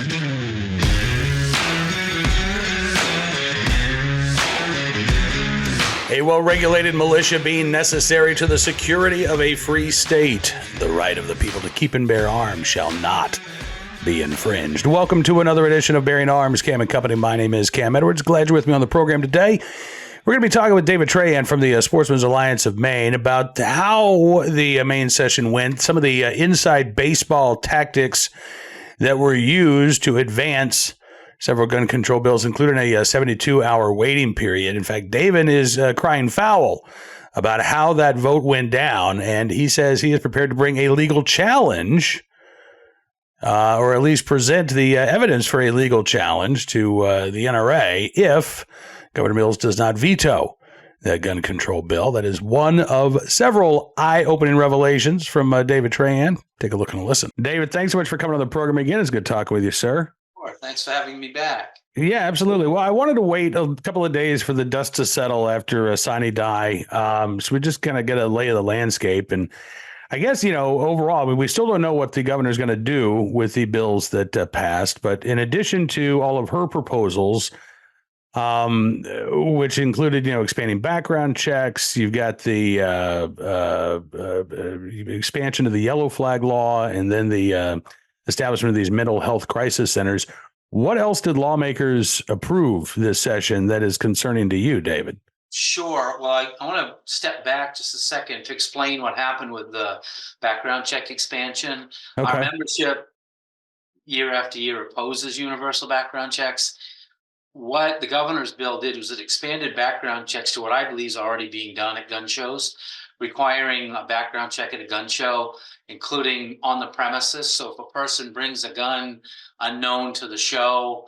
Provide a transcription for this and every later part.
A well-regulated militia being necessary to the security of a free state. The right of the people to keep and bear arms shall not be infringed. Welcome to another edition of Bearing Arms, Cam and Company. My name is Cam Edwards. Glad you're with me on the program today. We're going to be talking with David Trahan from the Sportsmans Alliance of Maine about how the Maine session went, some of the inside baseball tactics that were used to advance several gun control bills, including a 72-hour waiting period. In fact, David is crying foul about how that vote went down, and he says he is prepared to bring a legal challenge, or at least present the evidence for a legal challenge to the NRA if Governor Mills does not veto that gun control bill. That is one of several eye-opening revelations from David Trahan. Take a look and listen. David, thanks so much for coming on the program again. It's good talking with you, sir. Thanks for having me back. Yeah, absolutely. Well, I wanted to wait a couple of days for the dust to settle after a sine die. So we just kind of get a lay of the landscape. And I guess, overall, I mean, we still don't know what the governor is going to do with the bills that passed. But in addition to all of her proposals, which included, expanding background checks, you've got the expansion of the yellow flag law, and then the establishment of these mental health crisis centers. What else did lawmakers approve this session that is concerning to you, David? Sure. Well, I want to step back just a second to explain what happened with the background check expansion. Okay. Our membership year after year opposes universal background checks. What the governor's bill did was it expanded background checks to what I believe is already being done at gun shows, requiring a background check at a gun show, including on the premises. So if a person brings a gun unknown to the show,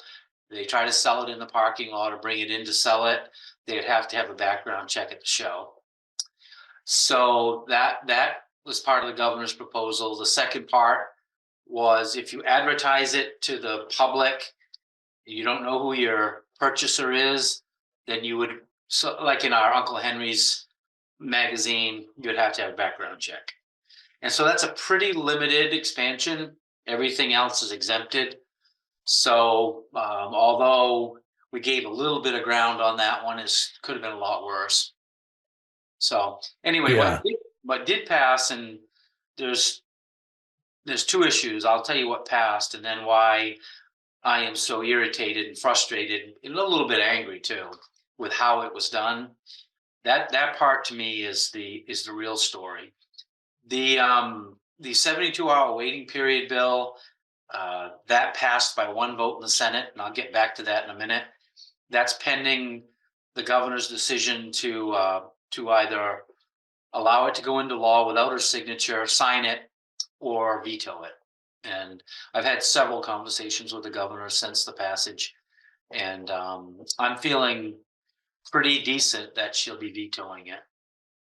they try to sell it in the parking lot or bring it in to sell it, they'd have to have a background check at the show. So that was part of the governor's proposal. The second part was if you advertise it to the public, you don't know who your purchaser is, then you would, so like in our Uncle Henry's magazine, you would have to have a background check. And so that's a pretty limited expansion. Everything else is exempted. So although we gave a little bit of ground on that one, it could have been a lot worse. So anyway, Yeah. what did pass, and there's two issues. I'll tell you what passed and then why I am so irritated and frustrated and a little bit angry too with how it was done. That part to me is the real story. The 72-hour waiting period bill that passed by one vote in the Senate, and I'll get back to that in a minute. That's pending the governor's decision to either allow it to go into law without her signature, sign it, or veto it. And I've had several conversations with the governor since the passage, and I'm feeling pretty decent that she'll be vetoing it.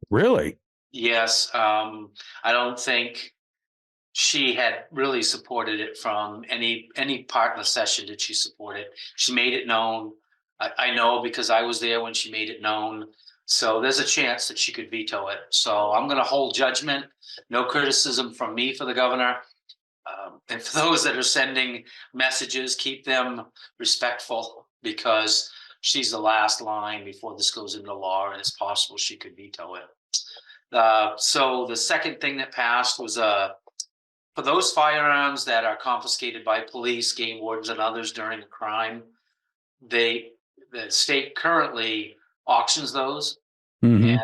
Really? Yes. I don't think she had really supported it from any part in the session. Did she support it? She made it known. I know because I was there when she made it known. So there's a chance that she could veto it. So I'm going to hold judgment. No criticism from me for the governor. And for those that are sending messages, keep them respectful because she's the last line before this goes into law, and it's possible she could veto it. So the second thing that passed was for those firearms that are confiscated by police, game wardens, and others during a crime, the state currently auctions those. Mm-hmm. And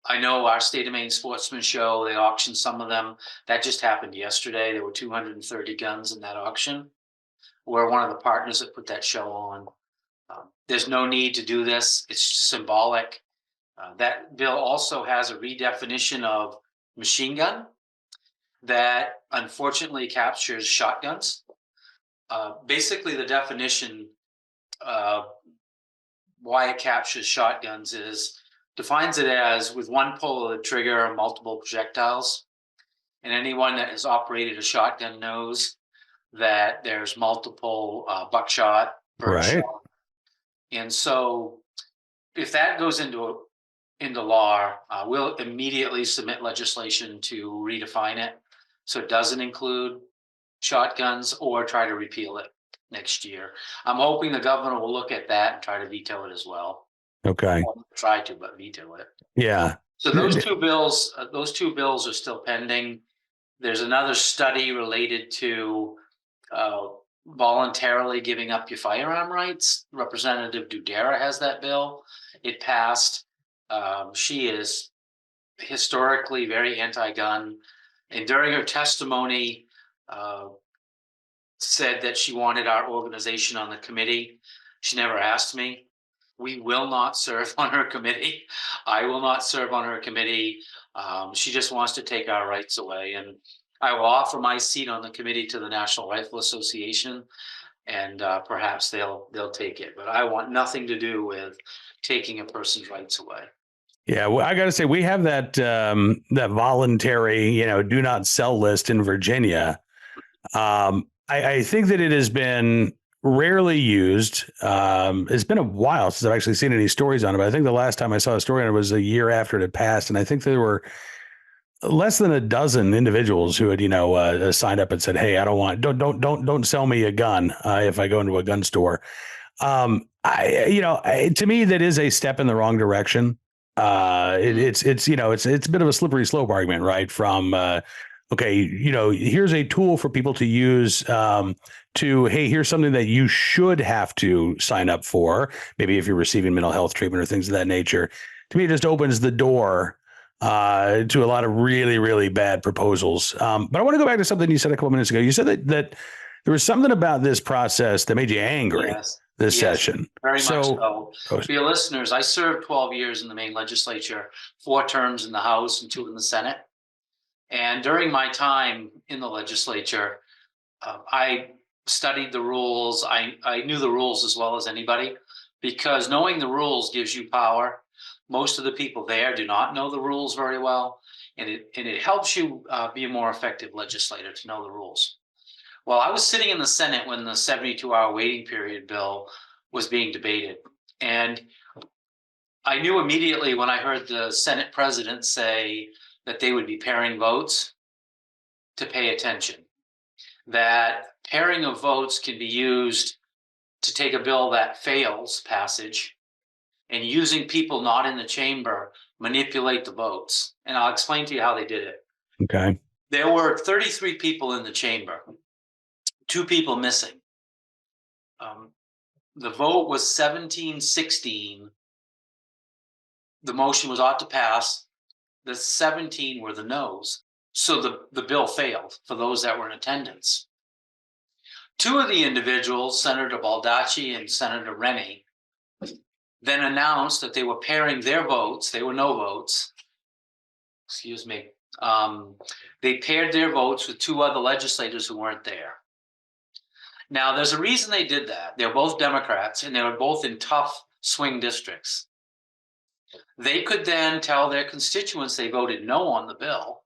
I know our State of Maine Sportsman show, they auctioned some of them. That just happened yesterday. There were 230 guns in that auction. We're one of the partners that put that show on. There's no need to do this. It's symbolic. That bill also has a redefinition of machine gun that unfortunately captures shotguns. Basically, the definition, why it captures shotguns defines it as with one pull of the trigger, multiple projectiles. And anyone that has operated a shotgun knows that there's multiple buckshot, birdshot. Right. And so if that goes into law, we'll immediately submit legislation to redefine it so it doesn't include shotguns or try to repeal it. next year. I'm hoping the governor will look at that and try to veto it as well. Okay. Well, try to, but veto it. Yeah. So those two bills are still pending. There's another study related to voluntarily giving up your firearm rights. Representative Dudera has that bill. It passed. She is historically very anti-gun, and during her testimony, said that she wanted our organization on the committee. She never asked me. We will not serve on her committee. I will not serve on her committee. She just wants to take our rights away, and I will offer my seat on the committee to the National Rifle Association, and perhaps they'll take it. But I want nothing to do with taking a person's rights away. Yeah, well, I got to say we have that that voluntary, do not sell list in Virginia. I think that it has been rarely used. It's been a while since I've actually seen any stories on it, but I think the last time I saw a story on it was a year after it had passed, and I think there were less than a dozen individuals who had signed up and said, "Hey, I don't sell me a gun if I go into a gun store." To me, that is a step in the wrong direction. It's a bit of a slippery slope argument, right? From okay, here's a tool for people to use to, hey, here's something that you should have to sign up for. Maybe if you're receiving mental health treatment or things of that nature. To me, it just opens the door to a lot of really, really bad proposals. But I want to go back to something you said a couple minutes ago. You said that there was something about this process that made you angry. Yes. This session. Very much so. For your listeners, I served 12 years in the Maine legislature, 4 terms in the House and 2 in the Senate. And during my time in the legislature, I studied the rules. I knew the rules as well as anybody, because knowing the rules gives you power. Most of the people there do not know the rules very well, and it helps you be a more effective legislator to know the rules. Well, I was sitting in the Senate when the 72-hour waiting period bill was being debated. And I knew immediately when I heard the Senate president say that they would be pairing votes to pay attention. That pairing of votes can be used to take a bill that fails passage, and using people not in the chamber manipulate the votes. And I'll explain to you how they did it. Okay. There were 33 people in the chamber. 2 people missing. The vote was 17-16. The motion was ought to pass. The 17 were the noes. So the bill failed for those that were in attendance. 2 of the individuals, Senator Baldacci and Senator Rennie, then announced that they were pairing their votes. They were no votes. Excuse me. They paired their votes with 2 other legislators who weren't there. Now, there's a reason they did that. They're both Democrats, and they were both in tough swing districts. They could then tell their constituents they voted no on the bill,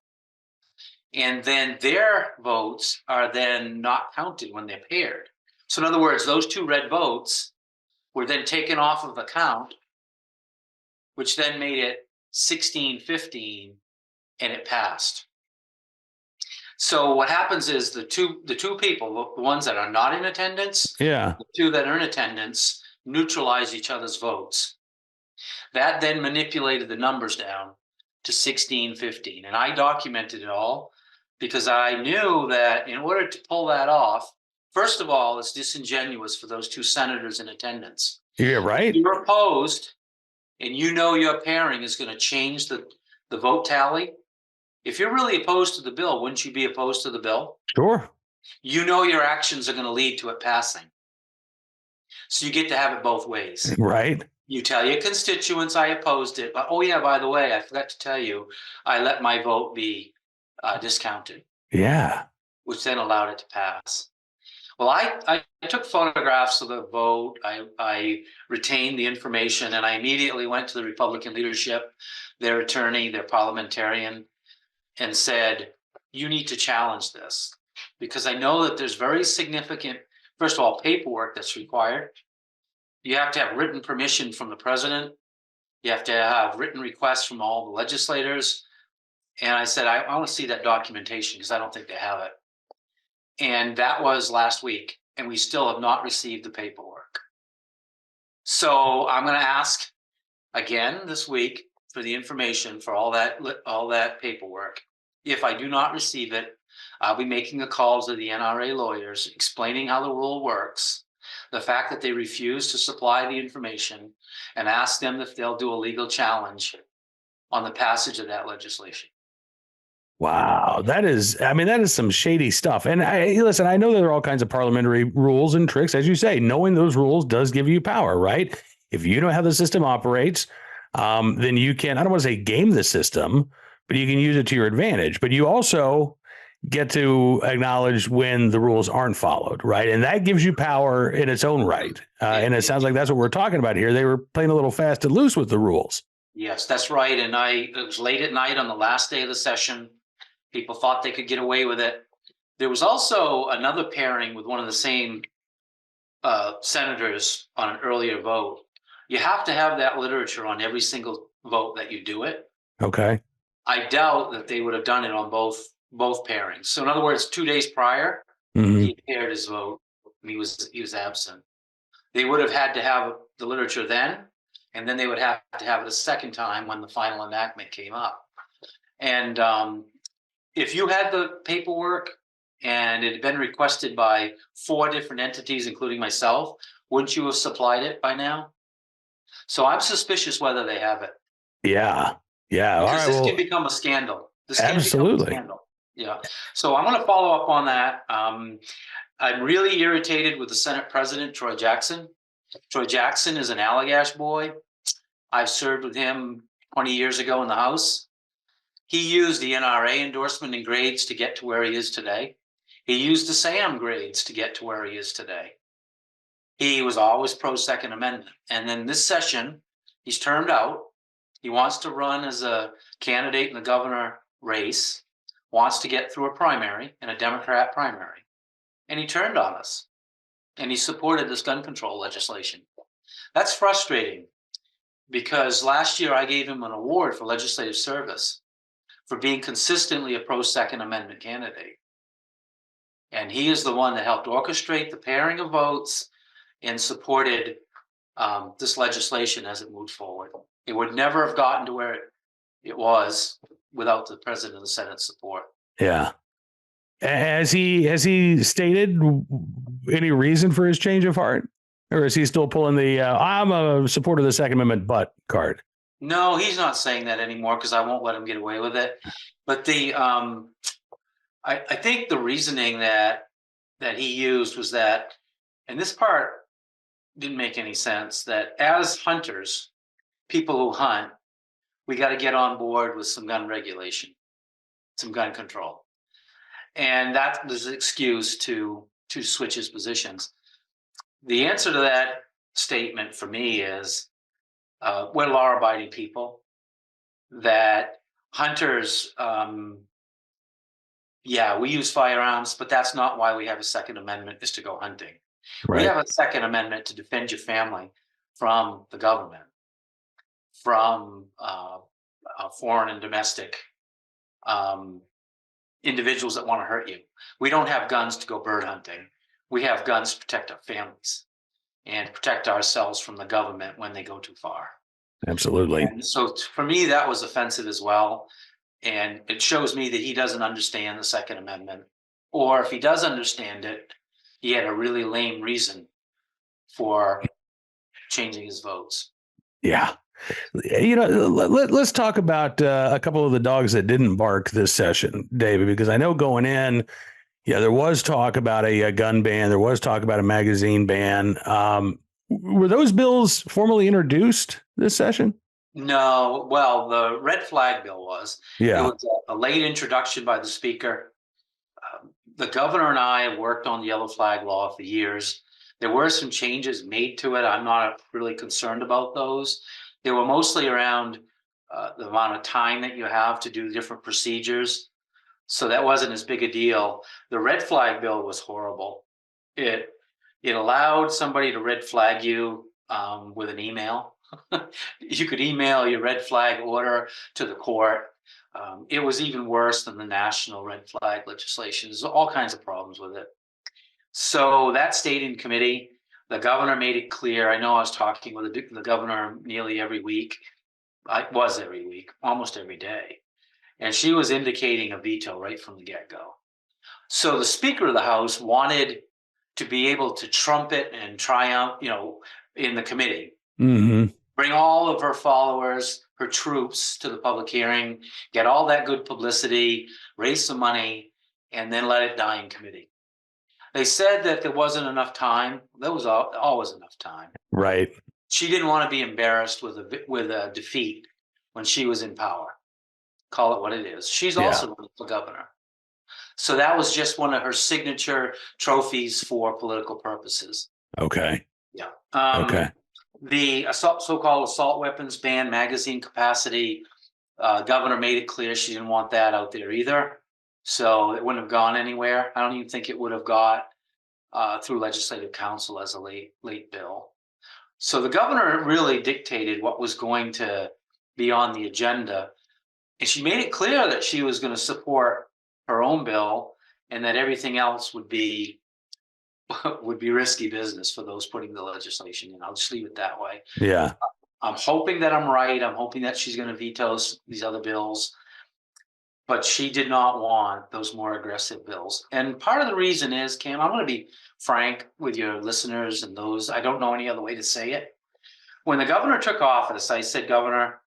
and then their votes are then not counted when they're paired. So in other words, those 2 red votes were then taken off of the count, which then made it 16-15, and it passed. So what happens is the two people, the ones that are not in attendance, the 2 that are in attendance, neutralize each other's votes. That then manipulated the numbers down to 16-15. And I documented it all because I knew that in order to pull that off, first of all, it's disingenuous for those 2 senators in attendance. Yeah, right. If you're opposed, and your pairing is going to change the vote tally. If you're really opposed to the bill, wouldn't you be opposed to the bill? Sure. Your actions are going to lead to it passing. So you get to have it both ways. Right. You tell your constituents I opposed it, but oh yeah, by the way, I forgot to tell you, I let my vote be discounted. Yeah. Which then allowed it to pass. Well, I took photographs of the vote. I retained the information, and I immediately went to the Republican leadership, their attorney, their parliamentarian, and said, you need to challenge this, because I know that there's very significant, first of all, paperwork that's required. You have to have written permission from the president. You have to have written requests from all the legislators. And I said, I want to see that documentation because I don't think they have it. And that was last week. and we still have not received the paperwork. So I'm going to ask again this week for the information for all that paperwork. If I do not receive it, I'll be making a call to the NRA lawyers explaining how the rule works, the fact that they refuse to supply the information, and ask them if they'll do a legal challenge on the passage of that legislation. Wow, that is some shady stuff. And listen, I know there are all kinds of parliamentary rules and tricks, as you say. Knowing those rules does give you power, right? If you know how the system operates, then you can, I don't want to say game the system, but you can use it to your advantage. But you also get to acknowledge when the rules aren't followed, right? And that gives you power in its own right. And it sounds like that's what we're talking about here. They were playing a little fast and loose with the rules. Yes, that's right. And it was late at night on the last day of the session. People thought they could get away with it. There was also another pairing with one of the same senators on an earlier vote. You have to have that literature on every single vote that you do it. Okay. I doubt that they would have done it on both pairings. So in other words, 2 days prior, he paired his vote. He was absent. They would have had to have the literature then, and then they would have to have it a second time when the final enactment came up. And if you had the paperwork and it had been requested by 4 different entities, including myself, wouldn't you have supplied it by now? So I'm suspicious whether they have it. Yeah. Yeah. Because this can become a scandal. Absolutely. Yeah. So I'm going to follow up on that. I'm really irritated with the Senate President, Troy Jackson. Troy Jackson is an Allagash boy. I've served with him 20 years ago in the House. He used the NRA endorsement and grades to get to where he is today. He used the SAM grades to get to where he is today. He was always pro Second Amendment. And then this session, he's termed out. He wants to run as a candidate in the governor race, wants to get through a primary, and a Democrat primary. And he turned on us. And he supported this gun control legislation. That's frustrating because last year I gave him an award for legislative service for being consistently a pro-Second Amendment candidate. And he is the one that helped orchestrate the pairing of votes and supported this legislation as it moved forward. It would never have gotten to where it was without the President of the Senate support. Yeah. Has he stated any reason for his change of heart? Or is he still pulling the I'm a supporter of the Second Amendment but card? No, he's not saying that anymore because I won't let him get away with it. But I think the reasoning that he used was that, and this part didn't make any sense, that as hunters, people who hunt, we got to get on board with some gun regulation, some gun control. And that was an excuse to switch his positions. The answer to that statement for me is we're law-abiding people, that hunters, we use firearms, but that's not why we have a Second Amendment, is to go hunting. Right. We have a Second Amendment to defend your family from the government, from foreign and domestic individuals that want to hurt you. We don't have guns to go bird hunting. We have guns to protect our families and protect ourselves from the government when they go too far. Absolutely. And so for me, that was offensive as well. And it shows me that he doesn't understand the Second Amendment. Or if he does understand it, he had a really lame reason for changing his votes. Yeah. You know, let's talk about a couple of the dogs that didn't bark this session, David, because I know going in, there was talk about a gun ban. There was talk about a magazine ban. Were those bills formally introduced this session? No. Well, the red flag bill was. Yeah. It was a late introduction by the speaker. The governor and I have worked on the yellow flag law for years. There were some changes made to it. I'm not really concerned about those. They were mostly around the amount of time that you have to do different procedures. So that wasn't as big a deal. The red flag bill was horrible. It allowed somebody to red flag you with an email. You could email your red flag order to the court. It was even worse than the national red flag legislation. There's all kinds of problems with it. So that stayed in committee. The governor made it clear. I know I was talking with the governor nearly every week. I was every week, almost every day. And she was indicating a veto right from the get-go. So the Speaker of the House wanted to be able to trumpet and triumph, in the committee. Mm-hmm. Bring all of her followers, her troops to the public hearing, get all that good publicity, raise some money, and then let it die in committee. They said that there wasn't enough time. There was always enough time. Right. She didn't want to be embarrassed with a defeat when she was in power. Call it what it is. She's also the governor. So that was just one of her signature trophies for political purposes. Okay. Yeah. Okay. The so-called assault weapons ban, magazine capacity, governor made it clear she didn't want that out there either. So it wouldn't have gone anywhere. I don't even think it would have got through legislative council as a late bill. So the governor really dictated what was going to be on the agenda. And she made it clear that she was going to support her own bill and that everything else would be risky business for those putting the legislation in. I'll just leave it that way. Yeah. I'm hoping that I'm right. I'm hoping that she's going to veto these other bills. But she did not want those more aggressive bills. And part of the reason is, Cam, I'm going to be frank with your listeners and those, I don't know any other way to say it. When the governor took office, I said, Governor,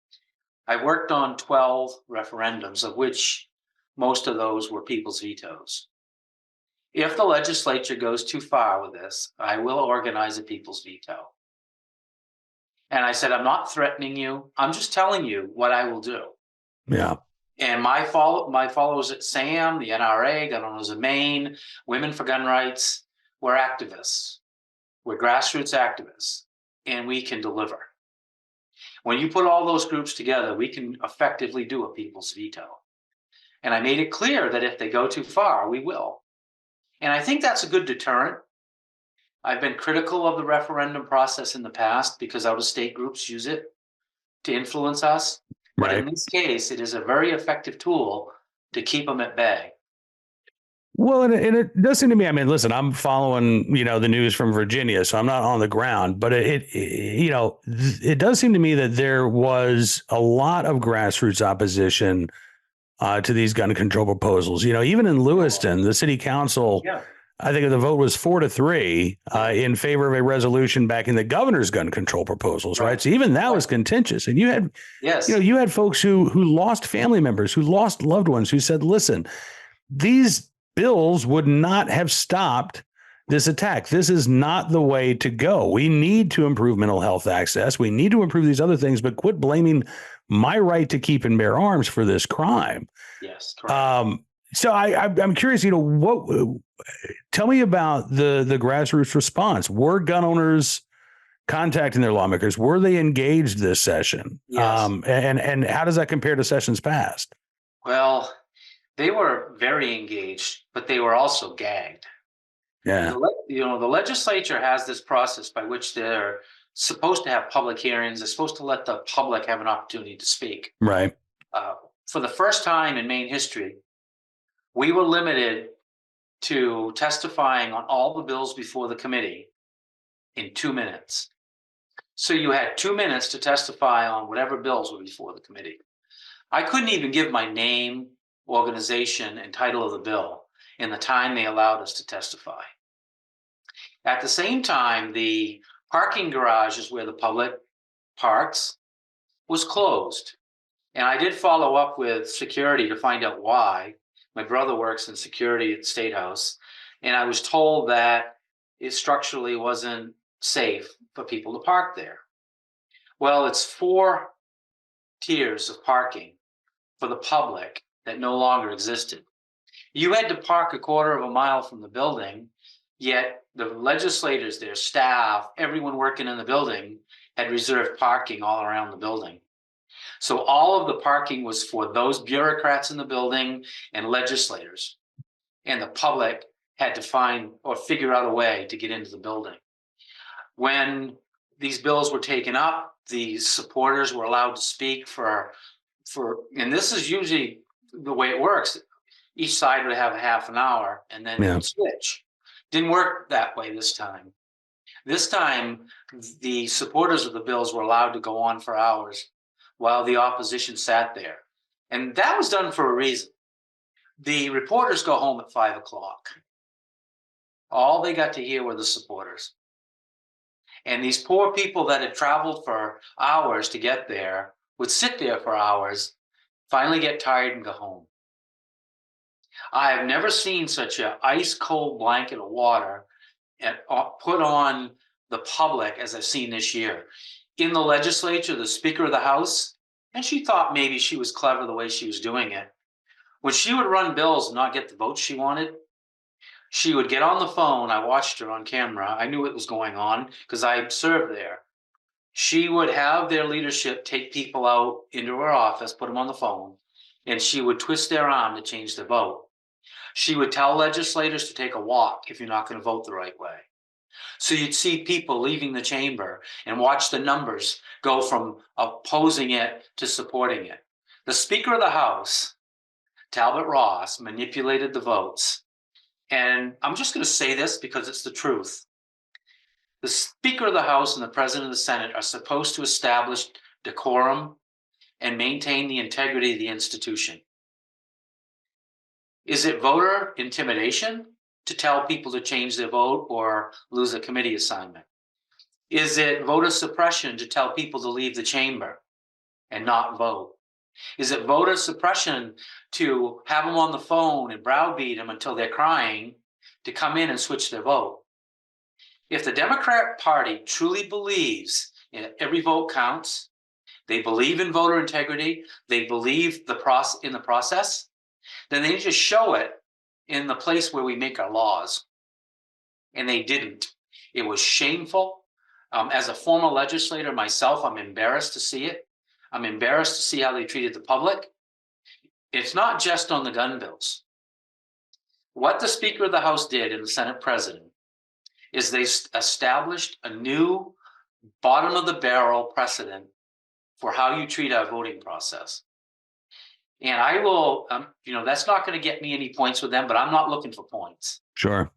I worked on 12 referendums, of which most of those were people's vetoes. If the legislature goes too far with this, I will organize a people's veto. And I said, I'm not threatening you. I'm just telling you what I will do. Yeah. And my followers at SAM, the NRA, Gun Owners of Maine, Women for Gun Rights, we're activists. We're grassroots activists, and we can deliver. When you put all those groups together, we can effectively do a people's veto. And I made it clear that if they go too far, we will. And I think that's a good deterrent. I've been critical of the referendum process in the past because out-of-state groups use it to influence us. But Right. in this case, it is a very effective tool to keep them at bay. Well, and it does seem to me, I mean, listen, I'm following, the news from Virginia, so I'm not on the ground, but it does seem to me that there was a lot of grassroots opposition to these gun control proposals. Even in Lewiston, the city council, I think the vote was 4-3 in favor of a resolution backing the governor's gun control proposals. Right. So even that was contentious. And you had, you had folks who lost family members, who lost loved ones, who said, listen, these bills would not have stopped this attack. This is not the way to go. We need to improve mental health access. We need to improve these other things, but quit blaming my right to keep and bear arms for this crime. Yes, correct. So I'm curious, tell me about the grassroots response. Were gun owners contacting their lawmakers? Were they engaged this session? Yes. And how does that compare to sessions past? Well, they were very engaged, but they were also gagged. Yeah. The legislature has this process by which they're supposed to have public hearings. They're supposed to let the public have an opportunity to speak. Right. For the first time in Maine history, we were limited to testifying on all the bills before the committee in 2 minutes. So you had 2 minutes to testify on whatever bills were before the committee. I couldn't even give my name, organization, and title of the bill in the time they allowed us to testify. At the same time, the parking garages where the public parks was closed. And I did follow up with security to find out why. My brother works in security at the State House, and I was told that it structurally wasn't safe for people to park there. Well, it's 4 tiers of parking for the public that no longer existed. You had to park a quarter of a mile from the building, yet the legislators, their staff, everyone working in the building had reserved parking all around the building. So all of the parking was for those bureaucrats in the building and legislators, and the public had to find or figure out a way to get into the building. When these bills were taken up, the supporters were allowed to speak for, and this is usually the way it works. Each side would have a half an hour, and then they would switch. Didn't work that way this time. This time, the supporters of the bills were allowed to go on for hours while the opposition sat there. And that was done for a reason. The reporters go home at 5 o'clock. All they got to hear were the supporters. And these poor people that had traveled for hours to get there would sit there for hours, finally get tired and go home. I have never seen such an ice cold blanket of water put on the public as I've seen this year. In the legislature, the Speaker of the House, and she thought maybe she was clever the way she was doing it. When she would run bills and not get the votes she wanted, she would get on the phone. I watched her on camera. I knew what was going on because I observed there. She would have their leadership take people out into her office, put them on the phone, and she would twist their arm to change their vote. She would tell legislators to take a walk if you're not going to vote the right way. So you'd see people leaving the chamber and watch the numbers go from opposing it to supporting it. The Speaker of the House, Talbot Ross, manipulated the votes. And I'm just going to say this because it's the truth. The Speaker of the House and the President of the Senate are supposed to establish decorum and maintain the integrity of the institution. Is it voter intimidation to tell people to change their vote or lose a committee assignment? Is it voter suppression to tell people to leave the chamber and not vote? Is it voter suppression to have them on the phone and browbeat them until they're crying to come in and switch their vote? If the Democrat Party truly believes in every vote counts, they believe in voter integrity, they believe in the process, then they just show it in the place where we make our laws. And they didn't. It was shameful. As a former legislator myself, I'm embarrassed to see it. I'm embarrassed to see how they treated the public. It's not just on the gun bills. What the Speaker of the House did and the Senate President is they established a new bottom of the barrel precedent for how you treat our voting process. And I will, that's not going to get me any points with them, but I'm not looking for points. Sure.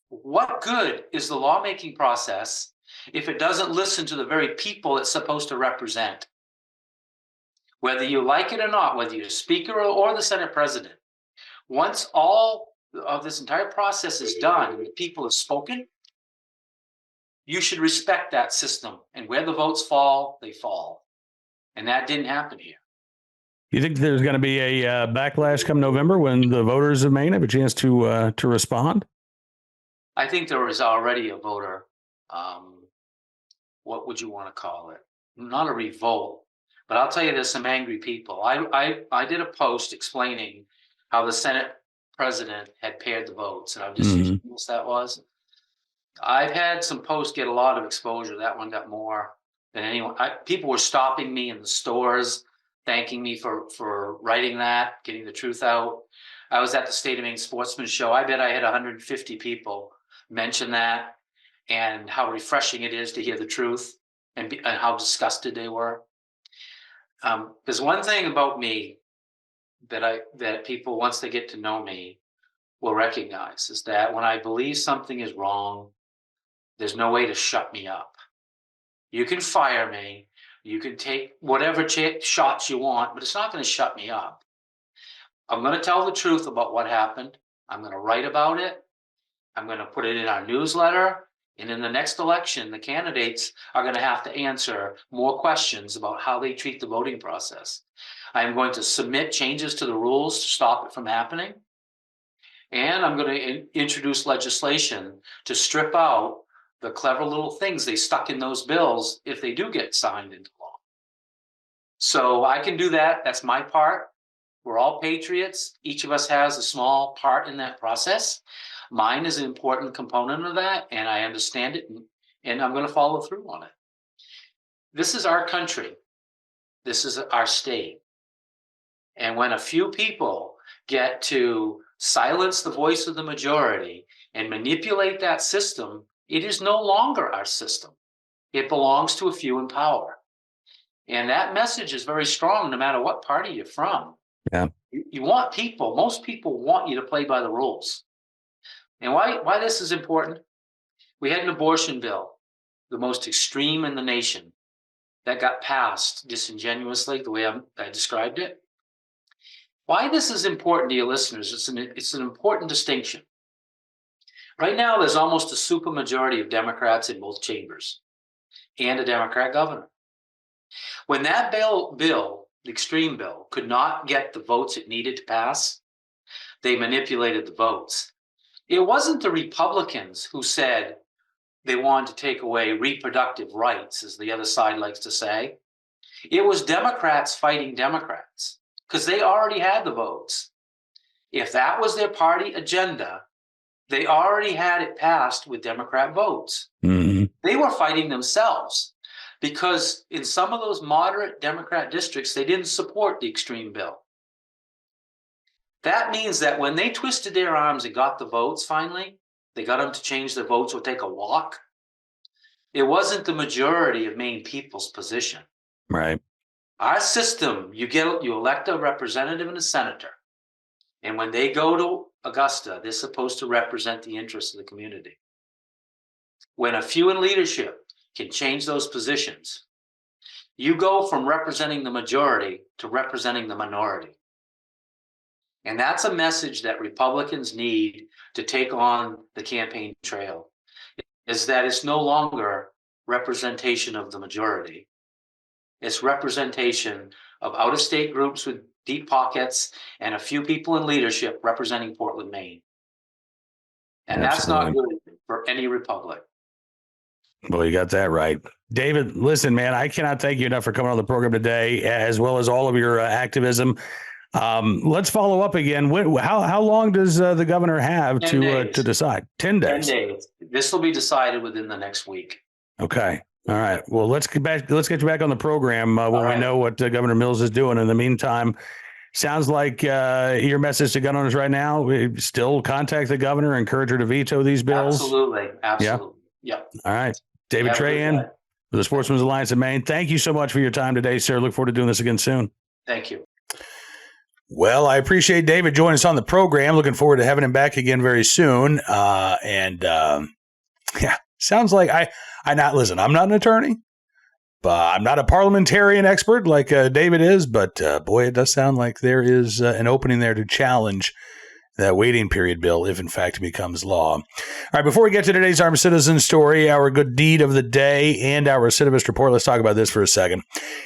What good is the lawmaking process if it doesn't listen to the very people it's supposed to represent? Whether you like it or not, whether you're Speaker or the Senate President, once all of this entire process is done and the people have spoken, you should respect that system. And where the votes fall, they fall. And that didn't happen here. You think there's going to be a backlash come November when the voters of Maine have a chance to respond? I think there is already a voter. What would you want to call it? Not a revolt, but I'll tell you, there's some angry people. I did a post explaining how the Senate President had paired the votes, and I'll just use what that was. I've had some posts get a lot of exposure. That one got more than anyone. People were stopping me in the stores, thanking me for writing that, getting the truth out. I was at the State of Maine Sportsmans show. I bet I had 150 people mention that and how refreshing it is to hear the truth and how disgusted they were. There's one thing about me that people, once they get to know me, will recognize, is that when I believe something is wrong, there's no way to shut me up. You can fire me, you can take whatever shots you want, but it's not going to shut me up. I'm going to tell the truth about what happened. I'm going to write about it. I'm going to put it in our newsletter. And in the next election, the candidates are going to have to answer more questions about how they treat the voting process. I'm going to submit changes to the rules to stop it from happening. And I'm going to introduce legislation to strip out the clever little things they stuck in those bills if they do get signed into law. So I can do that. That's my part. We're all patriots. Each of us has a small part in that process. Mine is an important component of that, and I understand it, and I'm going to follow through on it. This is our country. This is our state. And when a few people get to silence the voice of the majority and manipulate that system, it is no longer our system. It belongs to a few in power. And that message is very strong no matter what party you're from. Yeah. You want people, most people want you to play by the rules. And why this is important? We had an abortion bill, the most extreme in the nation, that got passed disingenuously, the way I described it. Why this is important to your listeners, it's an important distinction. Right now, there's almost a supermajority of Democrats in both chambers and a Democrat governor. When that bill, the extreme bill, could not get the votes it needed to pass, they manipulated the votes. It wasn't the Republicans who said they wanted to take away reproductive rights, as the other side likes to say. It was Democrats fighting Democrats because they already had the votes. If that was their party agenda, they already had it passed with Democrat votes. Mm-hmm. They were fighting themselves because in some of those moderate Democrat districts, they didn't support the extreme bill. That means that when they twisted their arms and got the votes finally, they got them to change their votes or take a walk. It wasn't the majority of Maine people's position. Right. Our system, you elect a representative and a senator. And when they go to Augusta, they're supposed to represent the interests of the community. When a few in leadership can change those positions, you go from representing the majority to representing the minority. And that's a message that Republicans need to take on the campaign trail, is that it's no longer representation of the majority. It's representation of out-of-state groups with deep pockets and a few people in leadership representing Portland, Maine. And Absolutely. That's not good for any republic. Well, you got that right. David, listen, man, I cannot thank you enough for coming on the program today, as well as all of your activism. Let's follow up again. How long does the governor have to decide? 10 days. 10 days. This will be decided within the next week. Okay. All right. Well, let's get you back on the program when we know what Governor Mills is doing. In the meantime, sounds like your message to gun owners right now: still contact the governor, encourage her to veto these bills. Absolutely. Yeah. All right. David Trahan with the Sportsmans Alliance of Maine. Thank you so much for your time today, sir. Look forward to doing this again soon. Thank you. Well, I appreciate David joining us on the program. Looking forward to having him back again very soon. Sounds like I'm not an attorney, but I'm not a parliamentarian expert like David is. But boy, it does sound like there is an opening there to challenge that waiting period bill if in fact it becomes law. All right, before we get to today's Armed Citizen story, our good deed of the day, and our recidivist report, let's talk about this for a second.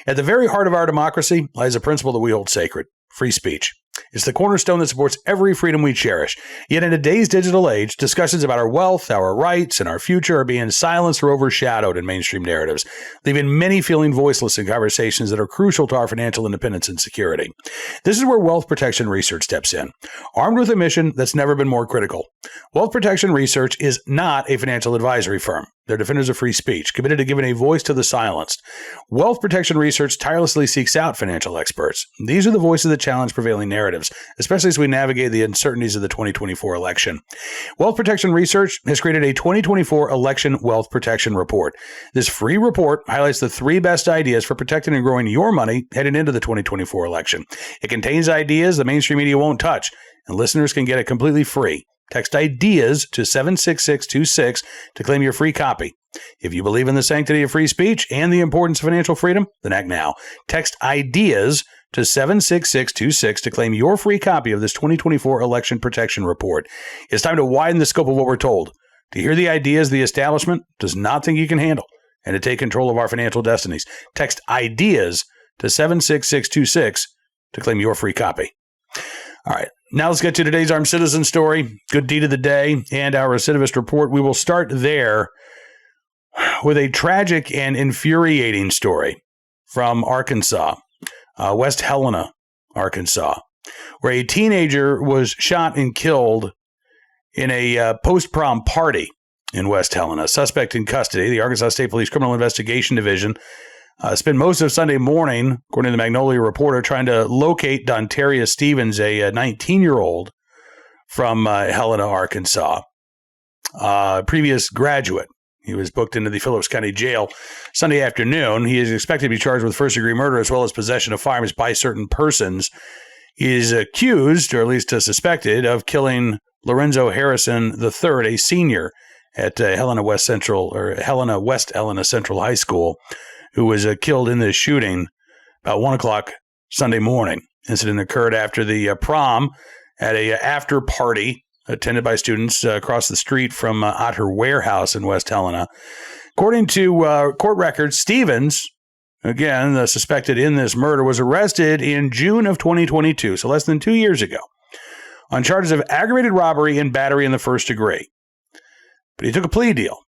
At the very heart of our democracy lies a principle that we hold sacred: free speech. It's the cornerstone that supports every freedom we cherish. Yet in today's digital age, discussions about our wealth, our rights, and our future are being silenced or overshadowed in mainstream narratives, leaving many feeling voiceless in conversations that are crucial to our financial independence and security. This is where Wealth Protection Research steps in, armed with a mission that's never been more critical. Wealth Protection Research is not a financial advisory firm. They're defenders of free speech, committed to giving a voice to the silenced. Wealth Protection Research tirelessly seeks out financial experts. These are the voices that challenge prevailing narratives, especially as we navigate the uncertainties of the 2024 election. Wealth Protection Research has created a 2024 Election Wealth Protection Report. This free report highlights the 3 best ideas for protecting and growing your money heading into the 2024 election. It contains ideas the mainstream media won't touch, and listeners can get it completely free. Text IDEAS to 76626 to claim your free copy. If you believe in the sanctity of free speech and the importance of financial freedom, then act now. Text IDEAS to 76626 to claim your free copy of this 2024 Election Protection Report. It's time to widen the scope of what we're told, to hear the ideas the establishment does not think you can handle, and to take control of our financial destinies. Text IDEAS to 76626 to claim your free copy. All right. Now let's get to today's Armed Citizen story, good deed of the day, and our recidivist report. We will start there with a tragic and infuriating story from Arkansas, West Helena, Arkansas, where a teenager was shot and killed in a post-prom party in West Helena. Suspect in custody. The Arkansas State Police Criminal Investigation Division spent most of Sunday morning, according to the Magnolia Reporter, trying to locate Dontaria Stevens, a 19-year-old from Helena, Arkansas, previous graduate. He was booked into the Phillips County Jail Sunday afternoon. He is expected to be charged with first-degree murder as well as possession of firearms by certain persons. He is accused, or at least suspected, of killing Lorenzo Harrison III, a senior at Helena West Central High School, who was killed in this shooting about 1 o'clock Sunday morning. Incident occurred after the prom at a after party attended by students across the street from Otter Warehouse in West Helena. According to court records, Stevens, again, the suspected in this murder, was arrested in June of 2022, so less than 2 years ago, on charges of aggravated robbery and battery in the first degree. But he took a plea deal.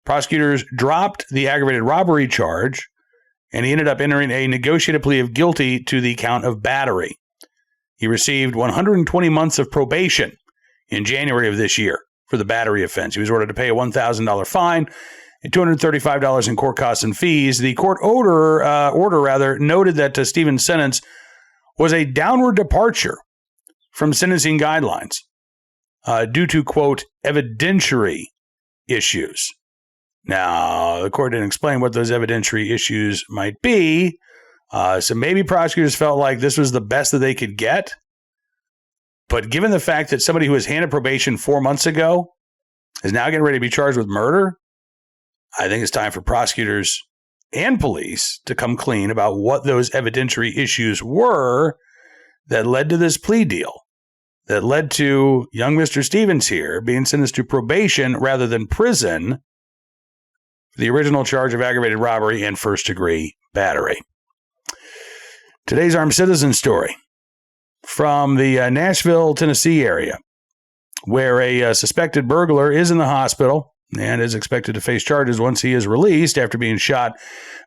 Prosecutors dropped the aggravated robbery charge, and he ended up entering a negotiated plea of guilty to the count of battery. He received 120 months of probation in January of this year for the battery offense. He was ordered to pay a $1,000 fine and $235 in court costs and fees. The court order noted that Stevens' sentence was a downward departure from sentencing guidelines due to, quote, evidentiary issues. Now, the court didn't explain what those evidentiary issues might be, so maybe prosecutors felt like this was the best that they could get. But given the fact that somebody who was handed probation 4 months ago is now getting ready to be charged with murder, I think it's time for prosecutors and police to come clean about what those evidentiary issues were that led to this plea deal, that led to young Mr. Stevens here being sentenced to probation rather than prison for the original charge of aggravated robbery and first-degree battery. Today's Armed Citizen story from the Nashville, Tennessee area, where a suspected burglar is in the hospital and is expected to face charges once he is released after being shot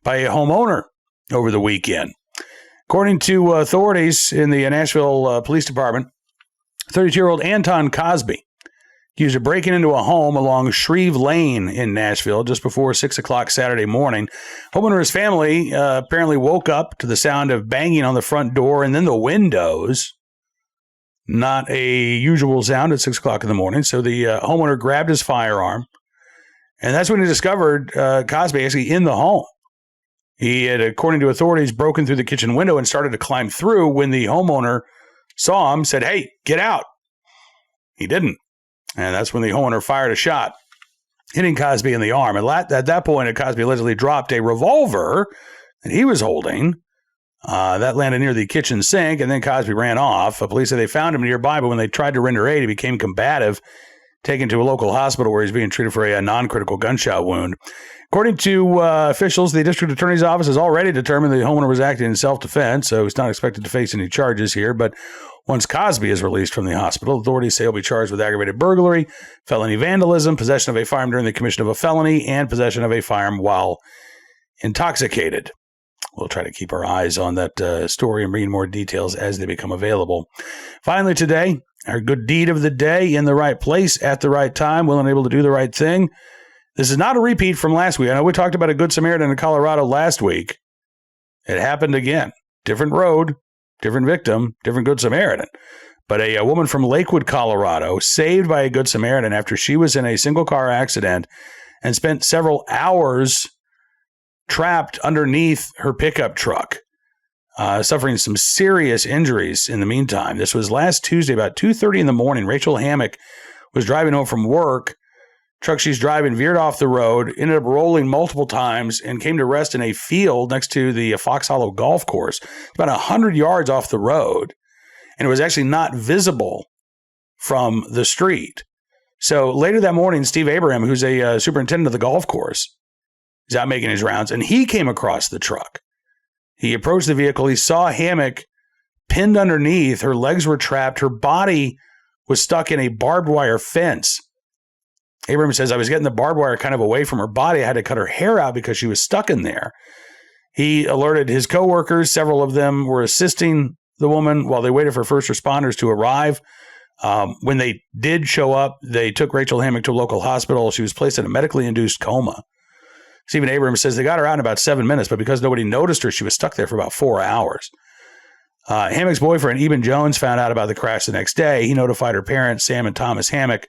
by a homeowner over the weekend. According to authorities in the Nashville Police Department, 32-year-old Anton Cosby accused of breaking into a home along Shreve Lane in Nashville just before 6 o'clock Saturday morning. Homeowner's family apparently woke up to the sound of banging on the front door and then the windows. Not a usual sound at 6 o'clock in the morning, so the homeowner grabbed his firearm, and that's when he discovered Cosby actually in the home. He had, according to authorities, broken through the kitchen window and started to climb through when the homeowner saw him, said, "Hey, get out." He didn't. And that's when the homeowner fired a shot, hitting Cosby in the arm. And at that point, Cosby allegedly dropped a revolver that he was holding. That landed near the kitchen sink, and then Cosby ran off. Police say they found him nearby, but when they tried to render aid, he became combative, taken to a local hospital where he's being treated for a non-critical gunshot wound. According to officials, the district attorney's office has already determined the homeowner was acting in self-defense, so he's not expected to face any charges here. But once Cosby is released from the hospital, authorities say he'll be charged with aggravated burglary, felony vandalism, possession of a firearm during the commission of a felony, and possession of a firearm while intoxicated. We'll try to keep our eyes on that story and bring more details as they become available. Finally today, our good deed of the day, in the right place at the right time, willing and able to do the right thing. This is not a repeat from last week. I know we talked about a Good Samaritan in Colorado last week. It happened again. Different road, different victim, different Good Samaritan. But a woman from Lakewood, Colorado, saved by a Good Samaritan after she was in a single car accident and spent several hours trapped underneath her pickup truck, suffering some serious injuries in the meantime. This was last Tuesday, about 2:30 in the morning. Rachel Hammock was driving home from work. Truck she's driving veered off the road, ended up rolling multiple times, and came to rest in a field next to the Fox Hollow Golf Course, about 100 yards off the road. And it was actually not visible from the street. So later that morning, Steve Abraham, who's a superintendent of the golf course, is out making his rounds, and he came across the truck. He approached the vehicle. He saw Hammock pinned underneath. Her legs were trapped. Her body was stuck in a barbed wire fence. Abraham says, I was getting the barbed wire kind of away from her body. I had to cut her hair out because she was stuck in there. He alerted his coworkers. Several of them were assisting the woman while they waited for first responders to arrive. When they did show up, they took Rachel Hammock to a local hospital. She was placed in a medically induced coma. Stephen Abrams says they got her out in about 7 minutes, but because nobody noticed her, she was stuck there for about 4 hours. Hammock's boyfriend, Eben Jones, found out about the crash the next day. He notified her parents, Sam and Thomas Hammock,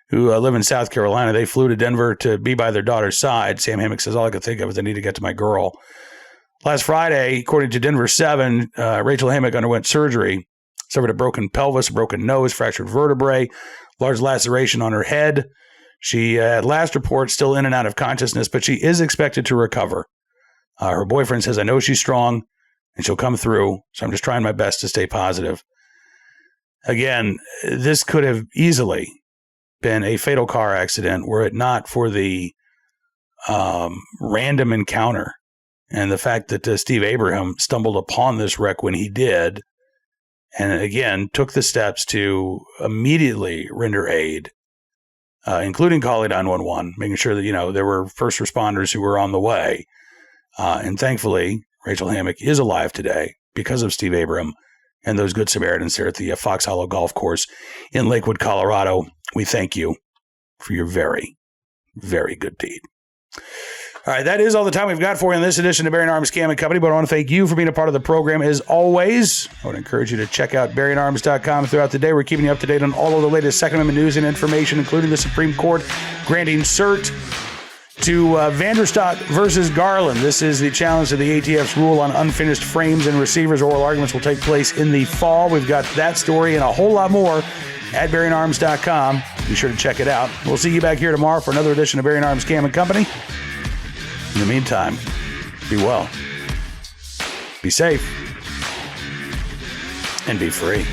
who live in South Carolina. They flew to Denver to be by their daughter's side. Sam Hammock says, all I could think of is I need to get to my girl. Last Friday, according to Denver 7, Rachel Hammock underwent surgery, suffered a broken pelvis, a broken nose, fractured vertebrae, large laceration on her head. She, at last report, still in and out of consciousness, but she is expected to recover. Her boyfriend says, I know she's strong and she'll come through. So I'm just trying my best to stay positive. Again, this could have easily been a fatal car accident were it not for the random encounter and the fact that Steve Abraham stumbled upon this wreck when he did, and again took the steps to immediately render aid, including calling 911, making sure that there were first responders who were on the way. And thankfully, Rachel Hammock is alive today because of Steve Abraham and those good Samaritans there at the Fox Hollow Golf Course in Lakewood, Colorado. We thank you for your very, very good deed. All right, that is all the time we've got for you in this edition of Bearing Arms Cam & Company, but I want to thank you for being a part of the program as always. I would encourage you to check out bearingarms.com throughout the day. We're keeping you up to date on all of the latest Second Amendment news and information, including the Supreme Court granting cert to Vanderstock versus Garland. This is the challenge to the ATF's rule on unfinished frames and receivers. Oral arguments will take place in the fall. We've got that story and a whole lot more at bearingarms.com. Be sure to check it out. We'll see you back here tomorrow for another edition of Bearing Arms Cam & Company. In the meantime, be well, be safe, and be free.